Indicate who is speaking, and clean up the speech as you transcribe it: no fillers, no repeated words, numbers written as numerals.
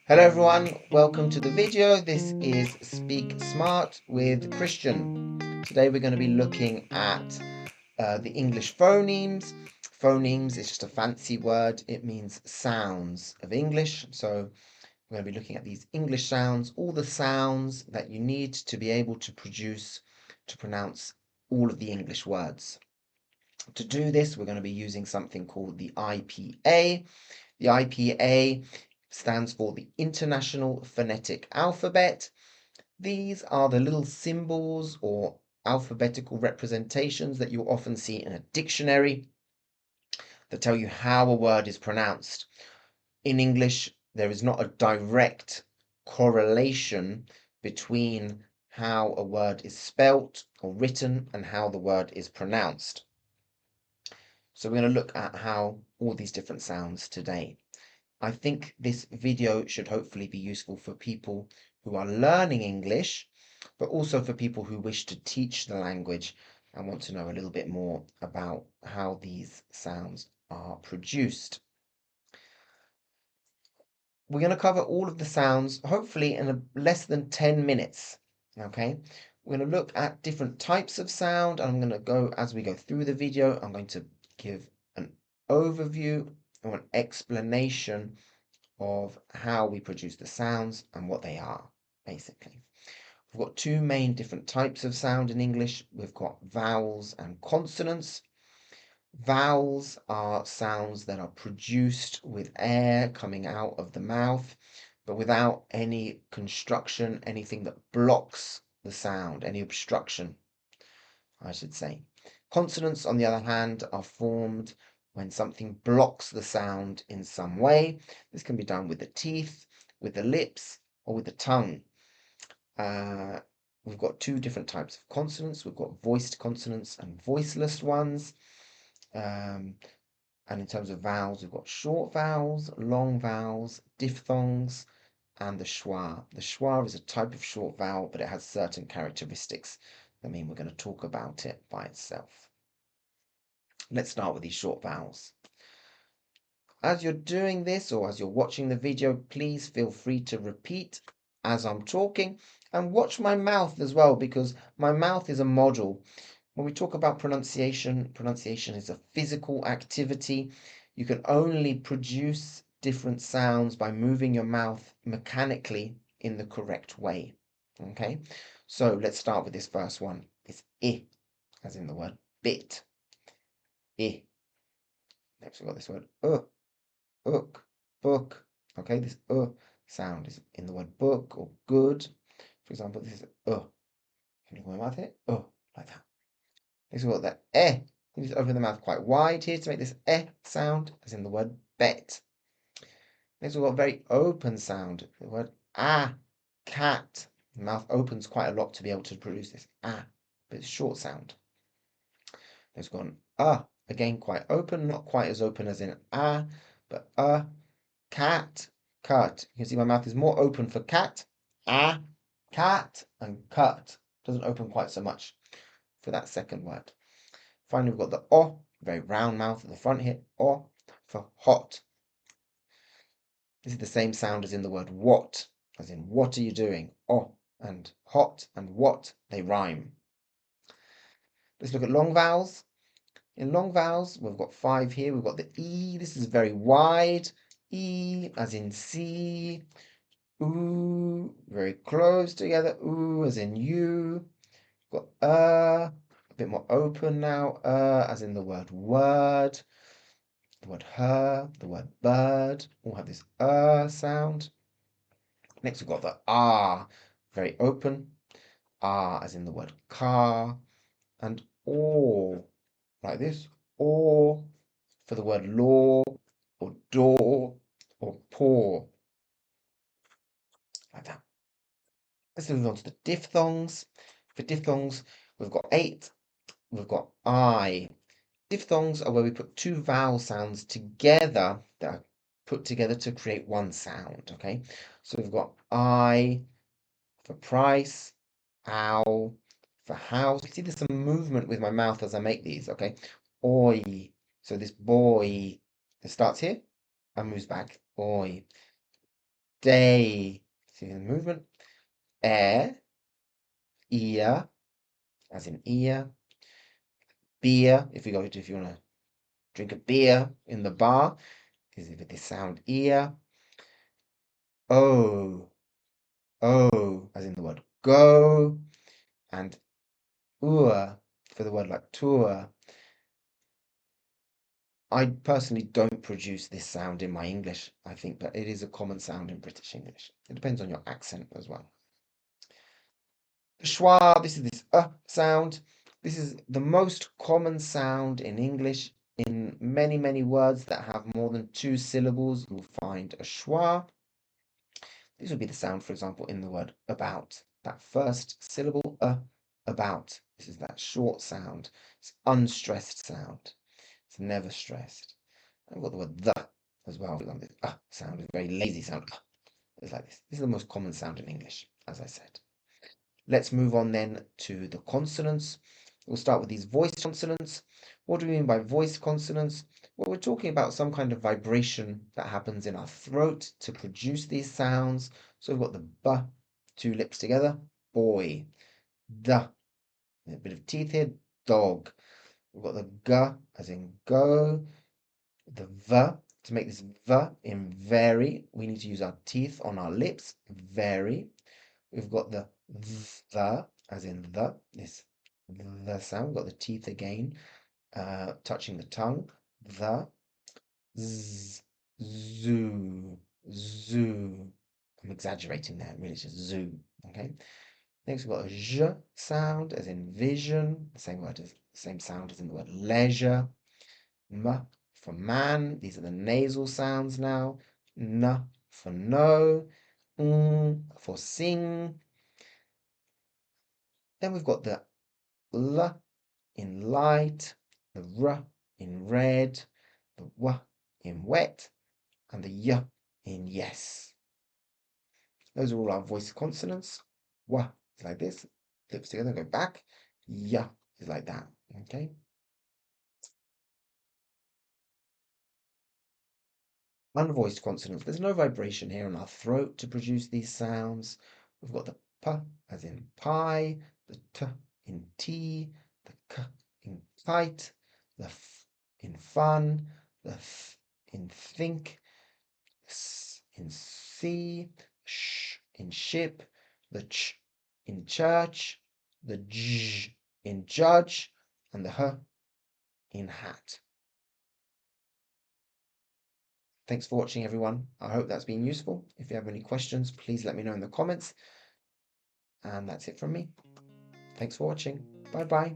Speaker 1: Hello everyone, welcome to the video. This is Speak Smart with Christian. Today we're going to be looking at the English phonemes. Phonemes is just a fancy word. It means sounds of English. So we're going to be looking at these English sounds, all the sounds that you need to be able to pronounce all of the English words. To do this, we're going to be using something called the IPA. The IPA stands for the International Phonetic Alphabet. These are the little symbols or alphabetical representations that you often see in a dictionary that tell you how a word is pronounced. In English, there is not a direct correlation between how a word is spelt or written and how the word is pronounced. So we're going to look at how all these different sounds today. I think this video should hopefully be useful for people who are learning English, but also for people who wish to teach the language and want to know a little bit more about how these sounds are produced. We're going to cover all of the sounds, hopefully in less than 10 minutes, okay? We're going to look at different types of sound, and I'm going to go, as we go through the video, I'm going to give an overview or an explanation of how we produce the sounds and what they are, basically. We've got two main different types of sound in English. We've got vowels and consonants. Vowels are sounds that are produced with air coming out of the mouth, but without any construction, anything that blocks the sound, any obstruction, I should say. Consonants, on the other hand, are formed when something blocks the sound in some way. This can be done with the teeth, with the lips, or with the tongue. We've got two different types of consonants. We've got voiced consonants and voiceless ones. And in terms of vowels, we've got short vowels, long vowels, diphthongs, and the schwa. The schwa is a type of short vowel, but it has certain characteristics that mean we're going to talk about it by itself. Let's start with these short vowels. As you're doing this or as you're watching the video, please feel free to repeat as I'm talking and watch my mouth as well, because my mouth is a model. When we talk about pronunciation, pronunciation is a physical activity. You can only produce different sounds by moving your mouth mechanically in the correct way. Okay, so let's start with this first one. It's I, as in the word bit. I. Next we've got this word book, book. Okay, this sound is in the word book or good. For example, this is Can you go my mouth here? Like that. Next we've got the You just open the mouth quite wide here to make this sound, as in the word bet. Next we've got a very open sound, the word cat. The mouth opens quite a lot to be able to produce this but it's a short sound. Next we've got an again quite open, not quite as open as in but cat, cut. You can see my mouth is more open for cat, cat, and cut. Doesn't open quite so much for that second word. Finally, we've got the very round mouth at the front here, for hot. This is the same sound as in the word what, as in what are you doing? And hot and what, they rhyme. Let's look at long vowels. In long vowels, we've got 5 here. We've got the E. This is very wide. E, as in see. Ooh, very close together. Ooh, as in you. We've got a bit more open now. As in the word word. The word her, the word bird, all have this sound. Next we've got the very open. As in the word car. And or, like this. Or for the word law, or door, or paw. Like that. Let's move on to the diphthongs. For diphthongs, we've got 8. We've got I. Diphthongs are where we put two vowel sounds together that are put together to create one sound, okay? So we've got I for price, ow for house. You see there's some movement with my mouth as I make these, okay? Oi. So this boy, it starts here and moves back. Oi. day. See the movement? Ear, as in ear. Beer, if you want to drink a beer in the bar, is with the sound ear. O, as in the word go, and ur for the word like tour. I personally don't produce this sound in my English, I think, but it is a common sound in British English. It depends on your accent as well. Schwa, this is this sound. This is the most common sound in English. In many, many words that have more than 2 syllables, you'll find a schwa. This would be the sound, for example, in the word about. That first syllable, about. This is that short sound. It's unstressed sound. It's never stressed. I've got the word the as well. This sound is a very lazy sound. It's like this. This is the most common sound in English, as I said. Let's move on then to the consonants. We'll start with these voiced consonants. What do we mean by voiced consonants? Well, we're talking about some kind of vibration that happens in our throat to produce these sounds. So we've got the b, 2 lips together, boy. The, a bit of teeth here, dog. We've got the g as in go. The v, to make this v in very, we need to use our teeth on our lips, very. We've got the as in this the sound. We've got the teeth again, touching the tongue. The, z, zoo, zoo. I'm exaggerating there, really, it's just zoo. Okay. Next, we've got a j sound, as in vision. Same sound as in the word leisure. M for man. These are the nasal sounds now. N for no. For sing. Then we've got the l in light, the r in red, the w in wet, and the y in yes. Those are all our voiced consonants. W is like this, lips together, go back. Y is like that, okay? Unvoiced consonants. There's no vibration here in our throat to produce these sounds. We've got the p as in pie, the t in tea, the k in kite, the f in fun, the th in think, the s in see, sh in ship, the ch in church, the j in judge, and the h in hat. Thanks for watching, everyone. I hope that's been useful. If you have any questions, please let me know in the comments. And that's it from me. Thanks for watching. Bye bye.